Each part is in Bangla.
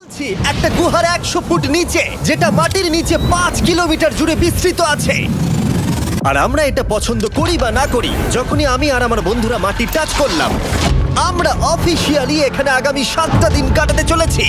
একটা গুহার 100 ফুট নিচে, যেটা মাটির নিচে 5 কিলোমিটার জুড়ে বিস্তৃত আছে। আর আমরা এটা পছন্দ করি বা না করি, যখনই আমি আর আমার বন্ধুরা মাটি টাচ করলাম, আমরা অফিসিয়ালি এখানে আগামী 7টা দিন কাটাতে চলেছি।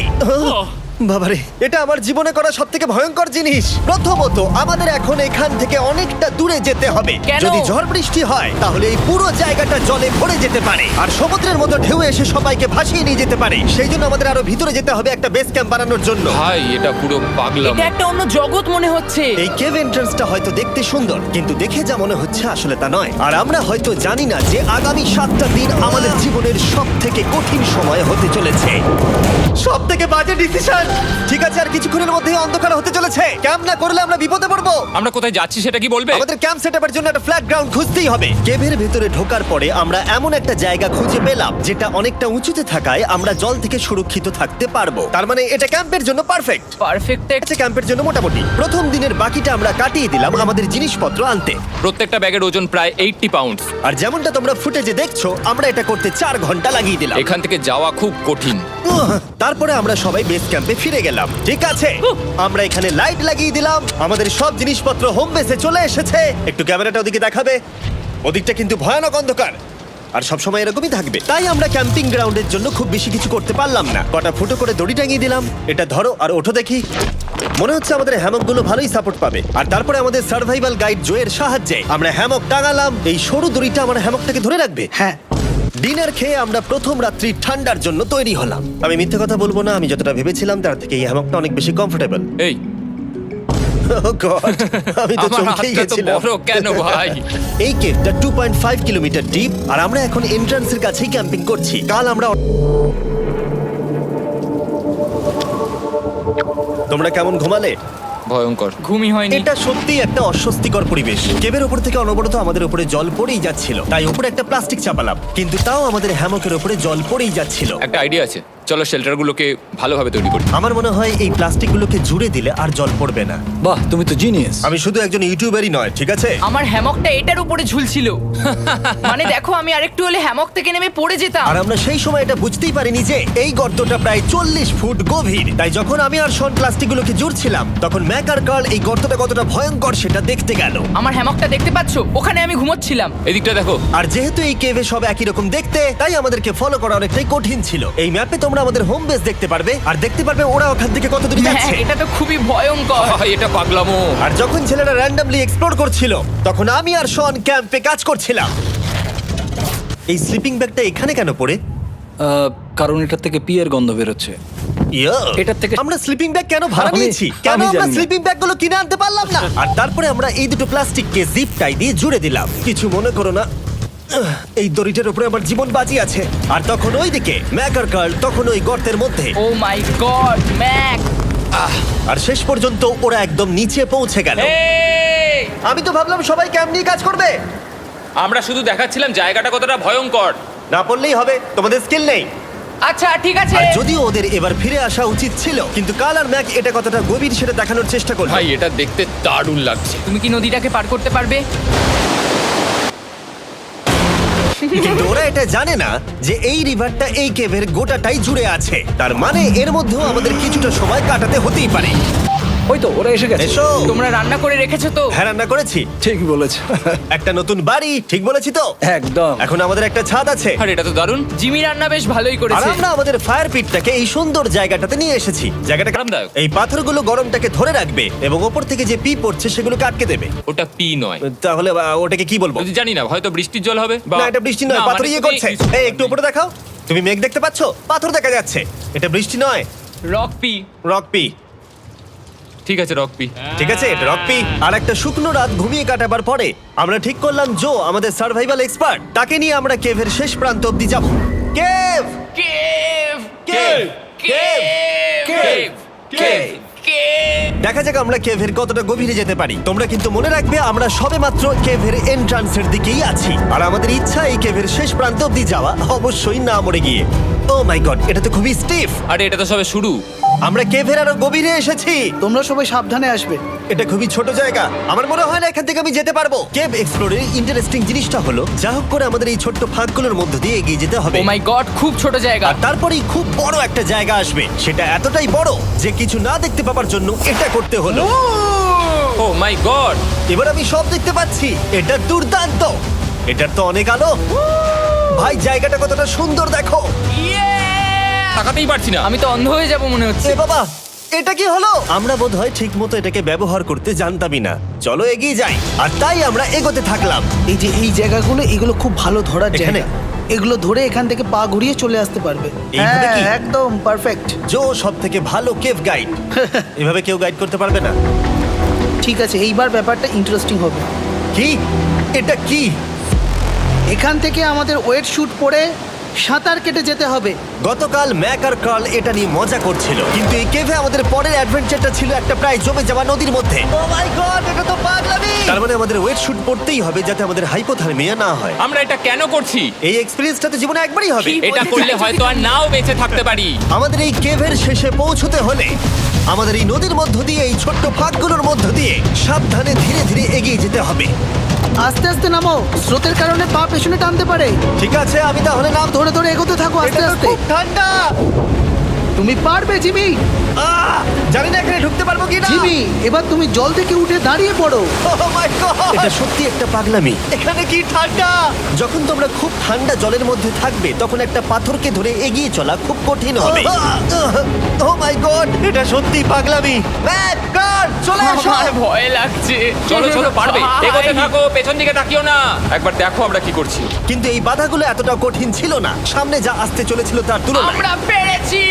বাবারে, এটা আমার জীবনে করা সবথেকে ভয়ঙ্কর জিনিস। প্রথমত, আমাদের এখন এখান থেকে অনেকটা দূরে যেতে হবে। কেন? যদি ঝড় বৃষ্টি হয় তাহলে এই পুরো জায়গাটা জলে ভরে যেতে পারে, আর সমুদ্রের মতো ঢেউ এসে সবাইকে ভাসিয়ে নিয়ে যেতে পারে। সেই জন্য আমাদের আরো ভিতরে যেতে হবে একটা বেস ক্যাম্প বানানোর জন্য। ভাই এটা পুরো পাগলাম। এটা একটা অন্য জগৎ মনে হচ্ছে। এই কেভ এন্ট্রান্সটা হয়তো দেখতে সুন্দর, কিন্তু দেখে যা মনে হচ্ছে আসলে তা নয়। আর আমরা হয়তো জানি না যে আগামী 7টা দিন আমাদের জীবনের সব থেকে কঠিন সময় হতে চলেছে। সব থেকে বাজে ডিসিশন। ঠিক আছে, আর কিছুক্ষণের মধ্যেই অন্ধকার হতে চলেছে। ক্যাম্প না করলে আমরা বিপদে পড়বো। আমরা কোথায় যাচ্ছি সেটা কি বলবে? আমাদের ক্যাম্প সেটআপের জন্য একটা ফ্ল্যাট গ্রাউন্ড খুঁজতেই হবে। কেভের ভেতরে ঢোকার পরে আমরা এমন একটা জায়গা খুঁজে পেলাম যেটা অনেকটা উঁচুতে থাকায় আমরা জল থেকে সুরক্ষিত থাকতে পারবো। তার মানে এটা ক্যাম্পের জন্য পারফেক্ট। পারফেক্ট। আছে ক্যাম্পের জন্য মোটামুটি। প্রথম দিনের বাকিটা আমরা কাটিয়ে দিলাম আমাদের জিনিসপত্র আনতে। প্রত্যেকটা ব্যাগের ওজন প্রায় 80 পাউন্ডস। আর যেমনটা তোমরা ফুটেজে দেখছো, আমরা এটা করতে 4 ঘন্টা লাগিয়ে দিলাম। এখান থেকে যাওয়া খুব কঠিন। তারপরে আমরা সবাই বেস ক্যাম্পে ফিরে গেলাম। ঠিক আছে, আমরা এখানে লাইট লাগিয়ে দিলাম। আমাদের সব জিনিসপত্র হোম বেসে চলে এসেছে। একটু ক্যামেরাটা ওদিকে দেখাবে? ওদিকটা কিন্তু ভয়ানক অন্ধকার, আর সবসময় এরকমই থাকবে। তাই আমরা ক্যাম্পিং গ্রাউন্ডের জন্য খুব বেশি কিছু করতে পারলাম না। কটা ফুটো করে দড়ি টাঙিয়ে দিলাম। এটা ধরো আর ওঠো দেখি। মনে হচ্ছে আমাদের হ্যামকগুলো ভালোই সাপোর্ট পাবে। আর তারপরে আমাদের সার্ভাইভাল গাইড জোয়ের সাহায্যে আমরা হ্যামক টাঙালাম। এই সরু দড়িটা আমার হ্যামকটাকে ধরে রাখবে। হ্যাঁ। ডিনার খেয়ে আমরা প্রথম রাত্রি ঠান্ডার জন্য তৈরি হলাম। আমি মিথ্যে কথা বলবো না, আমি যতটা ভেবেছিলাম তার থেকে এই হ্যামকটা অনেক বেশি কমফোর্টেবল। এই আমি তো আমার চমকেই হাতটা তো গেছিলাম। বড় কেন ভাই? এই কেভটা 2.5 কিলোমিটার ডিপ, আর আমরা এখন এন্ট্রান্সের কাছেই ক্যাম্পিং করছি। কাল আমরা তোমরা কেমন ঘুমালে? ভয়ঙ্কর। ঘুমই হয়নি। এটা সত্যি একটা অস্বস্তিকর পরিবেশ। কেবের উপর থেকে অনবরত আমাদের উপরে জল পড়েই যাচ্ছিল, তাই উপরে একটা প্লাস্টিক চাপালাম, কিন্তু তাও আমাদের হ্যামকের উপরে জল পড়েই যাচ্ছিল। একটা আইডিয়া আছে, চলো শেল্টারগুলোকে ভালোভাবে তৈরি করি। আমার মনে হয় এই প্লাস্টিকগুলোকে জুড়ে দিলে আর জল পড়বে না। বাহ, তুমি তো জিনিয়াস। আমি শুধু একজন ইউটিউবারই নয়, ঠিক আছে? আমার হ্যামকটা এটার উপরে ঝুলছিল। মানে দেখো, আমি আরেকটু হলে হ্যামক থেকে নেমে পড়ে যেতাম। আর আমরা সেই সময় এটা বুঝতেই পারিনি যে এই গর্তটা প্রায় 40 ফুট গভীর। তাই যখন আমি আর শন প্লাস্টিকগুলোকে জুড়ছিলাম, তখন ম্যাক আর কার্ল এই গর্তটা কতটা ভয়ঙ্কর সেটা দেখতে গেল। আমার হ্যামকটা দেখতে পাচ্ছো? ওখানে আমি ঘুমোচ্ছিলাম। এদিকটা দেখো। আর যেহেতু এই কেভে সব একই রকম দেখতে, তাই আমাদেরকে ফলো করা অনেকটাই কঠিন ছিল। এই ম্যাপে তোমরা আমাদের হোম বেস দেখতে পারবে, আর দেখতে পারবে ওরা ওখান থেকে কত দূর হ্যাঁ, যাচ্ছে। এটা তো খুবই ভয়ঙ্কর। ভাই এটা পাগলামো। আর যখন ছেলেরা র্যান্ডমলি এক্সপ্লোর করছিল, তখন আমি আর শন ক্যাম্পে কাজ করছিলাম। এই স্লিপিং ব্যাগটা এখানে কেন পড়ে? কারণ এটার থেকে পিয়ের গন্ধ বেরোচ্ছে। এটার থেকে- আমরা স্লিপিং ব্যাগ কেন ভাড়া আমি- নিয়েছি? কেন আমি আমরা জানি না। স্লিপিং ব্যাগগুলো কিনে আনতে পারলাম না? আর তারপরে আমরা এই দুটো প্লাস্টিককে জিপ টাই দিয়ে জুড়ে দিলাম। কিছু মনে করো না, এই দড়িটার উপরে আমার জীবন বাজি আছে। আর তখন ওইদিকে ম্যাক আর কার্ল তখন ওই গর্তের মধ্যে। ও মাই গড, ম্যাক! আর শেষ পর্যন্ত ওরা একদম নিচে পৌঁছে গেল। এই! আমি তো ভাবলাম সবাই ক্যাম্প নিয়ে কাজ করবে। আমরা শুধু দেখাচ্ছিলাম জায়গাটা কতটা ভয়ঙ্কর। না পড়লেই হবে, তোমাদের স্কিল নেই। আচ্ছা ঠিক আছে। আর যদিও ওদের এবার ফিরে আসা উচিত ছিল, কিন্তু কাল আর ম্যাক এটা কতটা গভীর সেটা দেখানোর চেষ্টা করলো। ভাই এটা দেখতে দারুণ লাগছে। তুমি কি নদীটাকে পার করতে পারবে? কিন্তু ওরা এটা জানে না যে এই রিভারটা এই কেভের গোটাটাই জুড়ে আছে। তার মানে এর মধ্যেও আমাদের কিছুটা সময় কাটাতে হতেই পারে। ওই তো ওরা এসে গেছে। এসো। তোমরা রান্না করে রেখেছো তো? হ্যাঁ, রান্না করেছি। ঠিক বলেছ। একটা নতুন বাড়ি, ঠিক বলেছি তো? একদম। এখন আমাদের একটা ছাদ আছে। আর এটা তো দারুণ। জিমি রান্না বেশ ভালোই আর করেছে। আমরা আমাদের ফায়ার পিটটাকে এই সুন্দর জায়গাটাতে নিয়ে এসেছি। জায়গাটা আরামদায়ক। এই পাথরগুলো গরমটাকে ধরে রাখবে এবং ওপর থেকে যে পি পড়ছে সেগুলোকে আটকে দেবে। ওটা পি নয়। তাহলে ওটাকে কি বলবো? যদি জানি না, হয়তো বৃষ্টির জল হবে। না, এটা বৃষ্টি নয়, না, পাথর মানে ইয়ে তুমি- করছে। এই একটু উপরে দেখাও। তুমি মেঘ দেখতে পাচ্ছো? পাথর দেখা যাচ্ছে। এটা বৃষ্টি নয়, রক পি। Rock P. ঠিক আছে, রক পি। ঠিক আছে, এটা রক পি। আর একটা শুকনো রাত ঘুমিয়ে কাটাবার পরে আমরা ঠিক করলাম জো আমাদের সার্ভাইভাল এক্সপার্ট, তাকে নিয়ে আমরা কেভের শেষ প্রান্ত অব্দি যাব। Cave, cave! Cave, cave, cave! Cave. দেখা যাক আমরা কেভের কতটা গভীরে যেতে পারি। তোমরা কিন্তু মনে রাখবে আমরা সবেমাত্র কেভের এন্ট্রান্সের দিকেই আছি, আর আমাদের ইচ্ছা এই কেভের শেষ প্রান্ত অব্দি যাওয়া, অবশ্যই না মরে গিয়ে। ও মাই গড, এটা তো খুবই স্টিফ। আরে এটা তো সবে শুরু। আমরা কেভের আরো গভীরে এসেছি। তোমরা সবাই সাবধানে আসবে। এটা খুবই ছোট জায়গা, আমার মনে হয় না এখান থেকে আমি যেতে পারবো। কেভ এক্সপ্লোরের ইন্টারেস্টিং জিনিসটা হলো যা হোক করে আমাদের এই ছোট্ট ফাঁকগুলোর মধ্য দিয়ে এগিয়ে যেতে হবে। ও মাই গড, খুব ছোট জায়গা। আর তারপরেই খুব বড় একটা জায়গা আসবে, সেটা এতটাই বড় যে কিছু না দেখতে পাওয়ার জন্য এটা করতে হলো। ও মাই গড। এবার আমি সব দেখতে পাচ্ছি, এটা দুর্দান্ত। এটার তো অনেক আলো। ভাই জায়গাটা কতটা সুন্দর দেখো। তাকাতেই পারছি না। আমি তো অন্ধ হয়ে যাব মনে হচ্ছে। এ বাবা, এটা কি হলো? আমরা বোধহয় ঠিক মতো এটাকে ব্যবহার করতে জানতামই না। চলো এগিয়ে যাই। আর তাই আমরা এগোতে থাকলাম। এই যে এই জায়গাগুলো, এগুলো খুব ভালো ধরার এখানে? জায়গা। এগুলো ধরে এখান থেকে পা ঘুরিয়ে চলে আসতে পারবে। এইভাবে কি? একদম পারফেক্ট। জো সব থেকে ভালো কেভ গাইড। এভাবে কেউ গাইড করতে পারবে না। ঠিক আছে, এইবার ব্যাপারটা ইন্টারেস্টিং হবে। কি? এটা কি? এখান থেকে আমাদের ওয়েট শুট পরে সাঁতার কেটে যেতে হবে। গতকাল ম্যাক আর কার্ল এটা নিয়ে মজা করছিল, কিন্তু এই কেভে আমাদের পরের অ্যাডভেঞ্চারটা ছিল একটা প্রায় জমে যাওয়া নদীর মধ্যে। ও মাই গড, এটা তো পাগলামি! তার মানে আমাদের ওয়েট শুট পড়তেই হবে যাতে আমাদের হাইপোথার্মিয়া না হয়। আমরা এটা কেন করছি? এই এক্সপেরিয়েন্সটা তো জীবনে একবারই হবে। এটা করলে হয়তো আর নাও বেঁচে থাকতে পারি। আমাদের এই কেভের শেষে পৌঁছতে হলে আমাদের এই নদীর মধ্য দিয়ে, এই ছোট্ট ফাঁকগুলোর মধ্য দিয়ে সাবধানে ধীরে ধীরে এগিয়ে যেতে হবে। আস্তে আস্তে নামো, স্রোতের কারণে পা পেছনে টানতে পারে। ঠিক আছে, আমি তাহলে নাম ধরে ধরে এগোতে থাকো আস্তে এটা তো আস্তে। খুব ঠান্ডা। তুমি পারবে জিমি। জানি না এখানে ঢুকতে পারবো কিনা। জিমি, এবার তুমি জল থেকে উঠে দাঁড়িয়ে পড়ো। Oh my God! এটা সত্যি একটা পাগলামি। এখানে কি ঠান্ডা! যখন তোমরা খুব ঠান্ডা জলের মধ্যে থাকবে তখন একটা পাথরকে ধরে এগিয়ে চলা খুব কঠিন হবে। ও মাই গড, এটা সত্যি পাগলামি। ম্যাক, কার, চলে এসো। আমার ভয় লাগছে। চলো চলো, পারবে। ভাই। এগোতে থাকো, পেছন দিকে তাকিও না। একবার দেখো আমরা কি করছি। কিন্তু এই বাধাগুলো এতটা কঠিন ছিল না সামনে যা আসতে চলেছিল তার তুলনায়। আমরা পেরেছি।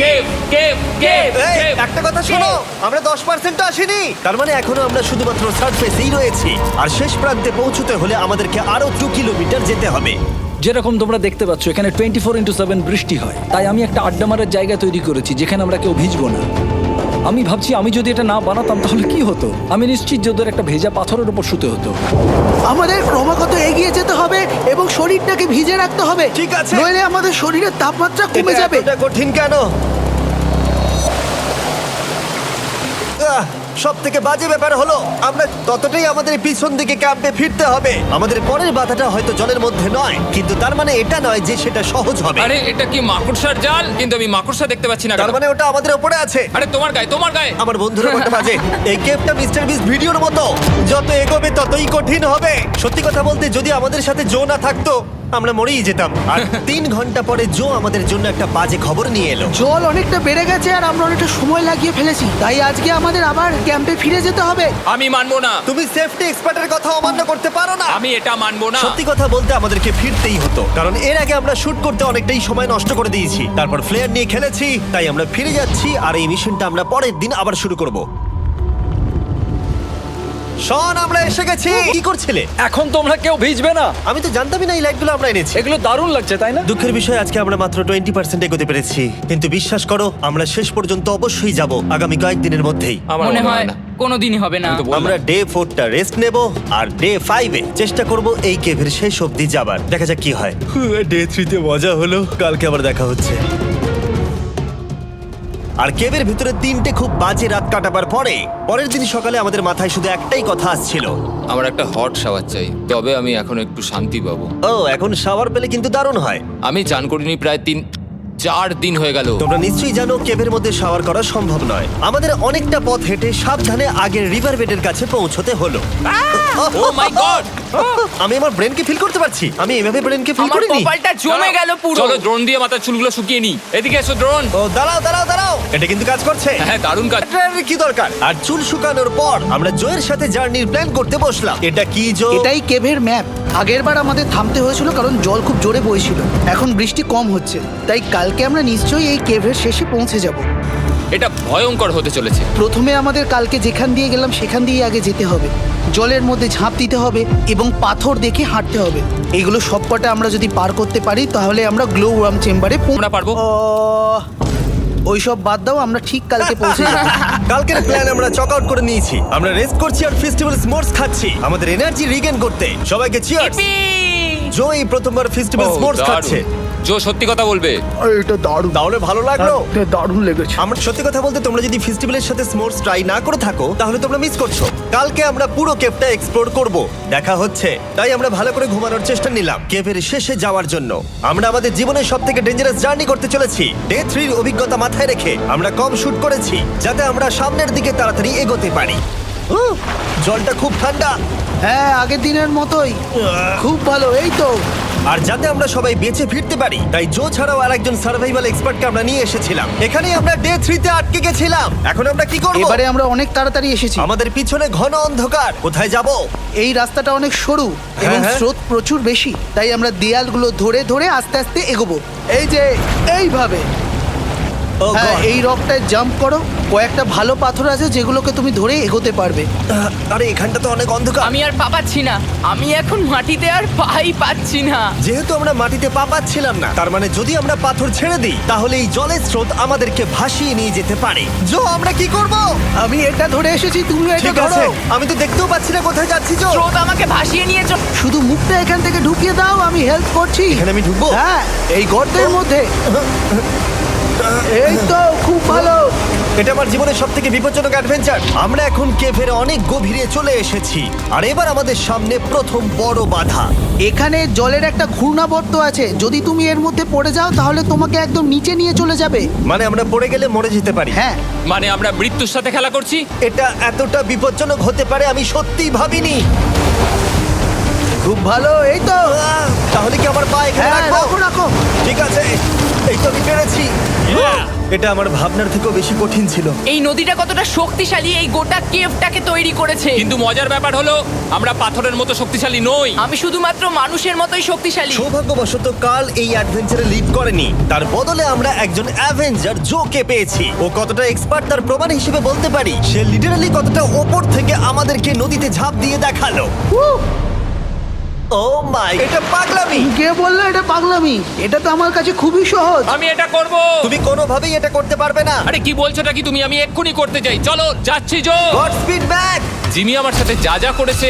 কেভ কেভ কেভ এই, কেভ। একটা কথা শোনো, আমরা 10% আসিনি। তার মানে এখনো আমরা শুধুমাত্র সার্ফেসেই রয়েছি, আর শেষ প্রান্তে পৌঁছতে হলে আমাদেরকে আরো 2 কিলোমিটার যেতে হবে। যেরকম তোমরা দেখতে পাচ্ছ এখানে 24/7 বৃষ্টি হয়, তাই আমি একটা আড্ডা মারার জায়গা তৈরি করেছি যেখানে আমরা কেউ ভিজবো না। আমি ভাবছি আমি যদি এটা না বানাতাম তাহলে কি হতো। আমি নিশ্চিত যে ওদের একটা ভেজা পাথরের উপর শুতে হতো। আমাদের ক্রমাগত এগিয়ে যেতে হবে এবং শরীরটাকে ভিজে রাখতে হবে। ঠিক আছে। নইলে আমাদের শরীরের তাপমাত্রা কমে এটা যাবে। এতটা কঠিন কেন? সব থেকে বাজে ব্যাপার হলো আমরা ততটাই আমাদের পিছন দিকে ক্যাম্পে ফিরতে হবে। আমাদের পরের বাধাটা হয়তো জলের মধ্যে নয়, কিন্তু তার মানে এটা নয় যে সেটা সহজ হবে। আরে এটা কি মাকড়সার জাল? কিন্তু আমি মাকড়সা দেখতে পাচ্ছি না। তার কেন? মানে ওটা আমাদের উপরে আছে। আরে তোমার গায়ে, তোমার গায়ে। আমার বন্ধুরা বলতে বাজে। এই কেভটা মিস্টার বিস ভিডিওর মতো, যত এগোবে ততই কঠিন হবে। সত্যি কথা বলতে যদি আমাদের সাথে জো না থাকতো আমরা মরেই যেতাম। আর 3 ঘন্টা পরে জো আমাদের জন্য একটা বাজে খবর নিয়ে এলো। জল অনেকটা বেড়ে গেছে আর আমরা অনেকটা সময় লাগিয়ে ফেলেছি, তাই আজকে আমাদের আবার ক্যাম্পে ফিরে যেতে হবে। আমি মানবো না। তুমি সেফটি এক্সপার্টের কথা অমান্য করতে পারো না। আমি এটা মানবো না। সত্যি কথা বলতে আমাদেরকে ফিরতেই হতো, কারণ এর আগে আমরা শুট করতে অনেকটাই সময় নষ্ট করে দিয়েছি। তারপর ফ্লেয়ার নিয়ে খেলেছি, তাই আমরা ফিরে যাচ্ছি আর এই মিশনটা আমরা পরের দিন আবার শুরু করব। শন, আমরা এসে গেছি। কি করছিলে? এখন তোমরা কেউ ভিজবে না। আমি তো জানতামই না এই লাইটগুলো আমরা এনেছি। এগুলো দারুণ লাগছে তাই না? দুঃখের বিষয় আজকে আমরা মাত্র 20% এগোতে পেরেছি, কিন্তু বিশ্বাস করো আমরা শেষ পর্যন্ত অবশ্যই যাব আগামী কয়েকদিনের মধ্যেই। আমার মনে হয় না। কোনোদিনই হবে না। আমি তো বললাম। আমরা ডে 4টা রেস্ট নেব আর ডে 5-এ চেষ্টা করব এই কেভের শেষ অবধি যাবার। দেখা যাক কি হয়। ডে 3-তে মজা হলো, কালকে আবার দেখা হচ্ছে। আর কেভের ভিতরে 3টে খুব বাজে রাত কাটাবার পরে পরের দিন সকালে আমাদের মাথায় শুধু একটাই কথা আসছিল। আমার একটা হট শাওয়ার চাই, তবে আমি এখন একটু শান্তি পাবো। ও, এখন শাওয়ার পেলে কিন্তু দারুণ হয়। আমি চান করিনি প্রায় 3-4 দিন হয়ে গেল। তোমরা নিশ্চয়ই জানো কেভের মধ্যে শাওয়ার করা সম্ভব নয়। আমাদের অনেকটা পথ হেঁটে সাবধানে আগের রিভার বেডের কাছে পৌঁছতে হলো। ও মাই গড! আমি আমার ব্রেনকে ফিল করতে পারছি। আমি এভাবে ব্রেনকে ফিল আমার করিনি। কপালটা জমে গেল পুরো। চলো ড্রোন দিয়ে মাথার চুলগুলো শুকিয়ে নি। এদিকে এসো ড্রোন। ও দাঁড়াও দাঁড়াও দাঁড়াও, এটা কিন্তু কাজ করছে। হ্যাঁ, দারুণ কাজ। এটার কি দরকার? আর চুল শুকানোর পর আমরা জয়ের সাথে জার্নির প্ল্যান করতে বসলাম। এটা কি জো? এটাই কেভের ম্যাপ। আগেরবার আমাদের থামতে হয়েছিল কারণ জল খুব জোরে বইছিল। এখন বৃষ্টি কম হচ্ছে, তাই কালকে আমরা নিশ্চয়ই এই কেভের শেষে পৌঁছে যাব। এটা ভয়ঙ্কর হতে চলেছে। প্রথমে আমাদের কালকে যেখান দিয়ে গেলাম সেখান দিয়ে আগে যেতে হবে। জলের মধ্যে ঝাঁপ দিতে হবে এবং পাথর দেখে হাঁটতে হবে। এগুলো সবকটা আমরা যদি পার করতে পারি তাহলে আমরা গ্লো ওয়ার্ম চেম্বারে আমরা পারবো। ওইসব বাদ দাও, আমরা ঠিক কালকে পৌঁছে যাব। কালকের প্ল্যান আমরা চক আউট করে নিয়েছি। আমরা রেস্ট করছি আর ফেস্টিভ্যাল স্মোর্টস খাচ্ছি আমাদের এনার্জি রিগেন করতে। সবাইকে চিয়ার্স। Yippee! জো এই প্রথমবার ফেস্টিভ্যাল Oh, স্মোর্টস দারুণ। খাচ্ছে। জো সত্যি কথা বলবে। এটা দারুণ, তাহলে ভালো লাগলো। এটা দারুণ লেগেছে। আমরা সত্যি কথা বলতে তোমরা যদি ফেস্টিভ্যালের সাথে স্মোর্স ট্রাই না করে থাকো তাহলে তোমরা মিস করছো। কালকে আমরা পুরো কেভটা এক্সপ্লোর করব, দেখা হচ্ছে। তাই আমরা ভালো করে ঘুমানোর চেষ্টা নিলাম কেভের শেষে যাওয়ার জন্য। আমরা আমাদের জীবনের সবথেকে ডেঞ্জারাস জার্নি করতে চলেছি। ডে 3 এর অভিজ্ঞতা মাথায় রেখে আমরা কম শুট করেছি যাতে আমরা সামনের দিকে তাড়াতাড়ি এগোতে পারি। জলটা খুব ঠান্ডা। হ্যাঁ, আগের দিনের মতোই, খুব ভালো। এই তো আর যাতে আমরা সবাই বেঁচে ফিরতে পারি তাই জো ছাড়াও আরেকজন সার্ভাইভাল এক্সপার্টকে আমরা নিয়ে এসেছিলাম। এখানেই আমরা ডে 3 তে আটকে গেছিলাম। এখন আমরা কি করব? এবারে আমরা অনেক তাড়াতাড়ি এসেছি। আমাদের পিছনে ঘন অন্ধকার, কোথায় যাব? এই রাস্তাটা অনেক সরু এবং হ্যাঁ। স্রোত প্রচুর বেশি, তাই আমরা দেয়ালগুলো ধরে ধরে আস্তে আস্তে এগোবো। এই যে এইভাবে। Oh হ্যাঁ, God! এই রকটায় জাম্প করো। কয়েকটা ভালো পাথর আছে যেগুলোকে তুমি ধরে এগোতে পারবে। আরে এখানটা তো অনেক অন্ধকার। আমি আর পা পাচ্ছি না, আমি এখন মাটিতে আর পাই পাচ্ছি না। যেহেতু আমরা মাটিতে পা পাচ্ছিলাম না, তার মানে যদি আমরা পাথর ছেড়ে দিই তাহলে এই জলের স্রোত আমাদেরকে ভাসিয়ে নিয়ে যেতে পারে। জো, আমরা কি করব? আমি এটা ধরে এসেছি, তুমি এটা ঠিক আছে, ধরো। আমি তো দেখতেও পাচ্ছি না কোথায় যাচ্ছি। জো, স্রোত আমাকে ভাসিয়ে নিয়ে চল। শুধু মুখটা এখান থেকে ঢুকিয়ে দাও, আমি হেল্প করছি। এখানে আমি ঢুকবো? হ্যাঁ, এই গর্তের মধ্যে। এই তো, খুব ভালো। এটা আমার জীবনের সবথেকে বিপজ্জনক অ্যাডভেঞ্চার। আমরা এখন কেভের অনেক গভীরে চলে এসেছি আর এবার আমাদের সামনে প্রথম বড় বাধা। এখানে জলের একটা ঘূর্ণাবর্ত আছে, যদি তুমি এর মধ্যে পড়ে যাও তাহলে তোমাকে একদম নিচে নিয়ে চলে যাবে। মানে আমরা পড়ে গেলে মরে যেতে পারি। হ্যাঁ, মানে আমরা মৃত্যুর সাথে খেলা করছি। এটা এতটা বিপজ্জনক হতে পারে আমি সত্যিই ভাবিনি। খুব ভালো। এই তো, তাহলে কি আমার পা এখানে হ্যাঁ, রাখবো? রাখো রাখো। ঠিক আছে, এই তো আমি পেরেছি। Yeah! এটা আমার ভাবনার থেকেও বেশি কঠিন ছিল। এই নদীটা কতটা শক্তিশালী এই গোটা কেভটাকে তৈরি করেছে। কিন্তু মজার ব্যাপার হলো আমরা পাথরের মতো শক্তিশালী নই। আমি শুধুমাত্র মানুষের মতোই শক্তিশালী। সৌভাগ্যবশত কাল এই অ্যাডভেঞ্চারে লিড করেনি, তার বদলে আমরা একজন অ্যাভেঞ্জার জোকে পেয়েছি। ও কতটা এক্সপার্ট তার প্রমাণ হিসেবে বলতে পারি। সে লিটারালি কতটা ওপর থেকে আমাদেরকে নদীতে ঝাঁপ দিয়ে দেখালো। ও মাই, এটা পাগলামি। কে বললো এটা পাগলামি? এটা তো আমার কাছে খুবই সহজ। আমি এটা করব। তুমি কোনোভাবেই এটা করতে পারবে না। আরে কি বলছোটা কি তুমি? আমি এক্ষুনি করতে চাই। চলো যাচ্ছি Joe. Godspeed back. Jimmy আমার সাথে যা যা করেছে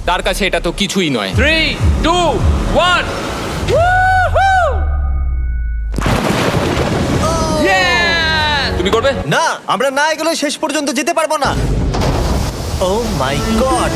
তার কাছে এটা তো কিছুই নয়। 3, 2, 1। তুমি করবে? না, আমরা না এগুলো শেষ পর্যন্ত যেতে পারবো না। ও মাই গড,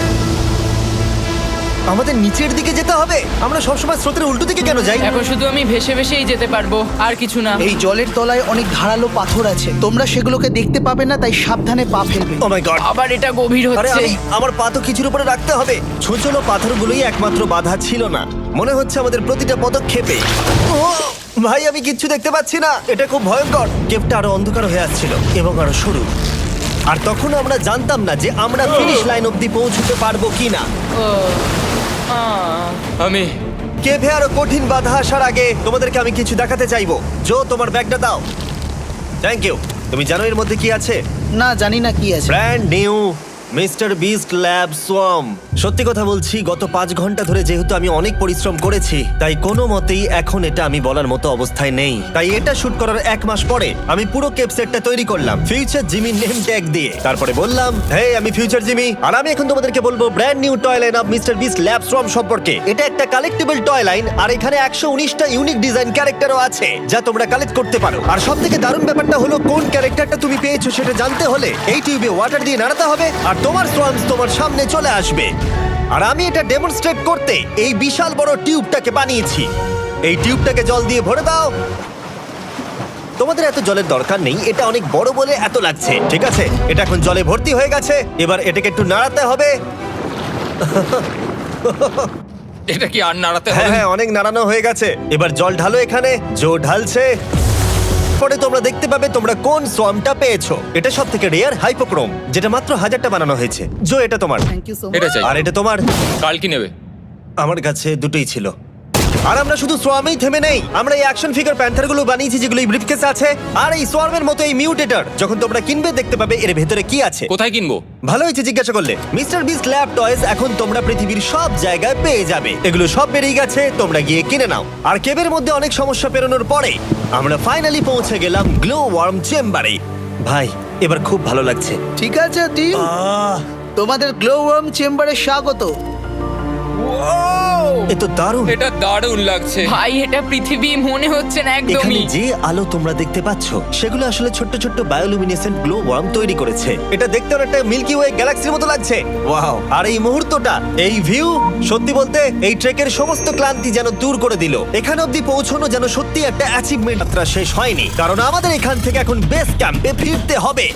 আমাদের নিচের দিকে যেতে হবে। আমরা সবসময় স্রোতের উল্টো দিকে কেন যাই? এখন শুধু আমি ভেসে ভেসেই যেতে পারবো, আর কিছু না। এই জলের তলায় অনেক ধারালো পাথর আছে, তোমরা সেগুলোকে দেখতে পাবে না, তাই সাবধানে পা ফেলবে। ও মাই গড, আবার এটা গভীর আরে হচ্ছে। আমার পা তো কিছুর উপরে রাখতে হবে। ছোট পাথরগুলোই একমাত্র বাধা ছিল না, মনে হচ্ছে আমাদের প্রতিটা পদক্ষেপে। ও ভাই, আমি কিচ্ছু দেখতে পাচ্ছি না। এটা খুব ভয়ঙ্কর। কেভটা আরো অন্ধকার হয়ে আসছিল এবং আরো সরু। আর তখন আমরা জানতাম না যে আমরা ফিনিশ লাইন অবধি পৌঁছতে পারবো কিনা। আমি কেভে আরো কঠিন বাধা আসার আগে তোমাদেরকে আমি কিছু দেখাতে চাইবো। জো, তোমার ব্যাগটা দাও। Thank you. তুমি জানো এর মধ্যে কি আছে? না, জানি না কি আছে। Brand new mister beast lab swamp. সত্যি কথা বলছি, গত 5 ঘন্টা ধরে যেহেতু আমি অনেক পরিশ্রম করেছি, তাই কোনো মতেই এখন এটা আমি বলার মতো অবস্থায় নেই। তাই এটা শুট করার 1 মাস পরে আমি পুরো কেপ সেটটা তৈরি করলাম ফিউচার জিমি নেম ট্যাগ দিয়ে। তারপরে বললাম, হে, আমি ফিউচার জিমি, আর আমি এখন তোমাদেরকে বলবো brand new toy line of mister beast lab swamp সম্পর্কে। এটা একটা কালেক্টেবল টয় লাইন, আর এখানে 119টা ইউনিক ডিজাইন ক্যারেক্টারও আছে যা তোমরা কালেক্ট করতে পারো। আর সবথেকে দারুণ ব্যাপারটা হলো, কোন ক্যারেক্টারটা তুমি পেয়েছো সেটা জানতে হলে এই টিউবে ওয়াটার দিয়ে নাড়াতে হবে আর তোমার সোয়ামস তোমার সামনে চলে আসবে। আর আমি এটা ডেমনস্ট্রেট করতে এই বিশাল বড় টিউবটাকে বানিয়েছি। এই টিউবটাকে জল দিয়ে ভরে দাও। তোমাদের এত জলের দরকার নেই, এটা অনেক বড় বলে এত লাগছে। ঠিক আছে, এটা এখন জলে ভর্তি হয়ে গেছে। এবার এটাকে একটু নাড়াতে হবে। এটা কি আর নাড়াতে হ্যাঁ হবে? হ্যাঁ, অনেক নাড়ানো হয়ে গেছে। এবার জল ঢালো এখানে। জো ঢালছে। পরে তোমরা দেখতে পাবে তোমরা কোন সোয়ামটা পেয়েছো। এটা সবথেকে রেয়ার হাইপোক্রোম, যেটা মাত্র 1000টা বানানো হয়েছে। জো, এটা তোমার। থ্যাংক ইউ সো এটা মাচ। চাই। আর এটা তোমার। কাল কি নেবে? আমার কাছে দুটোই ছিল। আর আমরা শুধু সোয়ামেই থেমে নেই, আমরা এই অ্যাকশন ফিগার প্যান্থারগুলো বানিয়েছি যেগুলো এই ব্রিফকেসে আছে। আর এই সোয়ার্মের মতো এই মিউটেটর যখন তোমরা কিনবে দেখতে পাবে এর ভেতরে কি আছে। কোথায় কিনবো? ভালো হয়েছে জিজ্ঞাসা করলে। মিস্টার বিস্ট ল্যাব টয়েস এখন তোমরা পৃথিবীর সব জায়গায় পেয়ে যাবে। এগুলো সব বেরিয়ে গেছে, তোমরা গিয়ে কিনে নাও। আর কেবের মধ্যে অনেক সমস্যা পেরোনোর পরে আমরা ফাইনালি পৌঁছে গেলাম গ্লো ওয়ার্ম চেম্বারে। ভাই, এবার খুব ভালো লাগছে। ঠিক আছে টিম, তোমাদের গ্লো ওয়ার্ম চেম্বারে স্বাগত। এ তো দারুণ। এটা দারুণ লাগছে। ভাই এটা পৃথিবী মনে হচ্ছে না এখানে একদমই। যে আলো তোমরা দেখতে পাচ্ছ সেগুলো আসলে ছোট্ট ছোট্ট বায়োলুমিনেসেন্ট গ্লো ওয়ার্ম তৈরি করেছে। এটা দেখতে অনেকটা মিল্কি ওয়ে গ্যালাক্সির মতো লাগছে। ওয়াও! আর এই মুহূর্তটা, এই ভিউ, সত্যি বলতে এই ট্রেকের সমস্ত ক্লান্তি যেন দূর করে দিল। এখানে অবধি পৌঁছানো যেন সত্যি একটা অ্যাচিভমেন্ট। যাত্রা শেষ হয়নি, কারণ আমাদের এখান থেকে এখন বেস ক্যাম্পে ফিরতে হবে।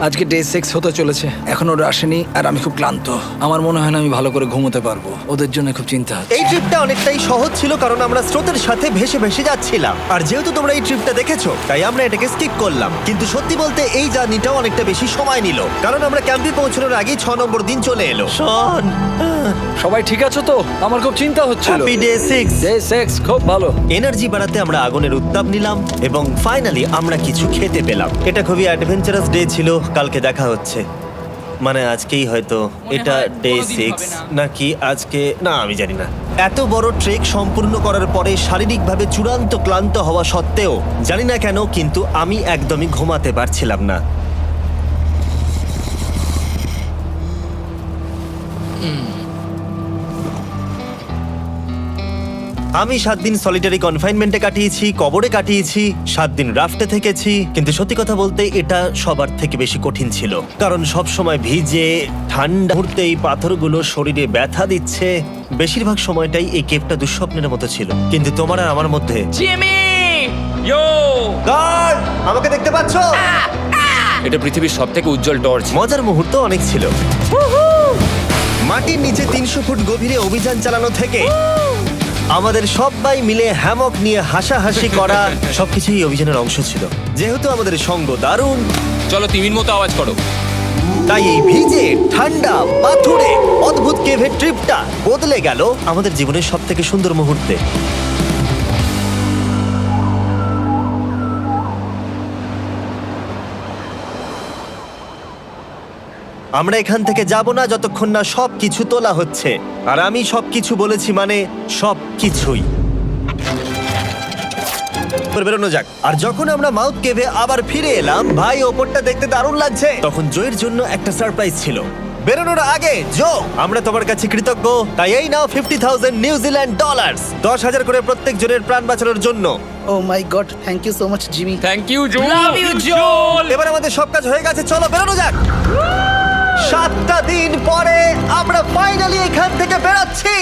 আজকে ডে 6 হতে চলেছে, এখন ওরা আসেনি আর আমি খুব ক্লান্ত। আমার মনে হয় না আমি ভালো করে ঘুমোতে পারবো, ওদের জন্য খুব চিন্তা হচ্ছে। এই ট্রিপটা অনেকটাই সহজ ছিল কারণ আমরা স্রোতের সাথে ভেসে ভেসে যাচ্ছিলাম। আর যেহেতু তোমরা এই ট্রিপটা দেখেছো তাই আমরা এটাকে স্কিপ করলাম। কিন্তু সত্যি বলতে এই জার্নিটাও অনেকটা বেশি সময় নিল, কারণ আমরা ক্যাম্পে পৌঁছানোর আগেই 6 নম্বর দিন চলে এলো। শন, সবাই ঠিক আছে তো? আমার খুব চিন্তা হচ্ছিল। Happy day 6। ডে 6 খুব ভালো। এনার্জি বাড়াতে আমরা আগুনের উত্তাপ নিলাম এবং ফাইনালি আমরা কিছু খেতে পেলাম। এটা খুবই অ্যাডভেঞ্চারাস ডে ছিল। কালকে দেখা হচ্ছে, মানে আজকেই হয়তো। এটা হয় ডে কোনোদিন 6 হবে না। নাকি আজকে, না আমি জানি না। এত বড় ট্রেক সম্পূর্ণ করার পরে শারীরিকভাবে চূড়ান্ত ক্লান্ত হওয়া সত্ত্বেও জানি না কেন কিন্তু আমি একদমই ঘুমাতে পারছিলাম না। আমি 7 দিন সলিটারি কনফাইনমেন্টে কাটিয়েছি, কবরে কাটিয়েছি, 7 দিন রাফটে থেকেছি। কিন্তু সত্যি কথা বলতে এটা সবার থেকে বেশি কঠিন ছিল, কারণ সব সময় ভিজে ঠান্ডা মুহূর্তে এই পাথরগুলো শরীরে ব্যথা দিচ্ছে। বেশিরভাগ সময়টাই এই কেভটা দুঃস্বপ্নের মতো ছিল। কিন্তু তোমার আর আমার মধ্যে জিমি! ইয়ো! গার্ড, আমাকে দেখতে পাচ্ছ? এটা পৃথিবীর সবথেকে উজ্জ্বল টর্চ। মজার মুহূর্ত অনেক ছিল। মাটির নিচে 300 ফুট গভীরে অভিযান চালানো থেকে আমাদের সবাই মিলে হ্যামক নিয়ে হাসাহাসি করা সবকিছুই এই অভিযানের অংশ ছিল। যেহেতু আমাদের সঙ্গ দারুণ, চলো তিমির মতো আওয়াজ করো। তাই এই ভিজে ঠান্ডা পাথুরে অদ্ভুত কেভের ট্রিপটা বদলে গেল আমাদের জীবনের সব থেকে সুন্দর মুহূর্তে। আমরা এখান থেকে যাব না যতক্ষণ না সবকিছু তোলা হচ্ছে। আর আমি সবকিছু বলেছি মানে সবকিছুই। বেরোনো যাক। আর যখন আমরা মাউথ কেভে আবার ফিরে এলাম, ভাই ওপরটা দেখতে দারুণ লাগছে। তখন জয়ের জন্য একটা সারপ্রাইজ ছিল। বেরোনোর আগে জো, আমরা তোমার কাছে কৃতজ্ঞ। তাই এই নাও $50,000 নিউজিল্যান্ড ডলার, 10,000 করে প্রত্যেক জনের প্রাণ বাঁচানোর জন্য। Oh my God, thank you so much Jimmy. Thank you Joe. Love you, Joel! এবার আমাদের সব কাজ হয়ে গেছে, চলো বেরোনো যাক। 7টা দিন পরে আমরা ফাইনালি এখান থেকে বেরোচ্ছি।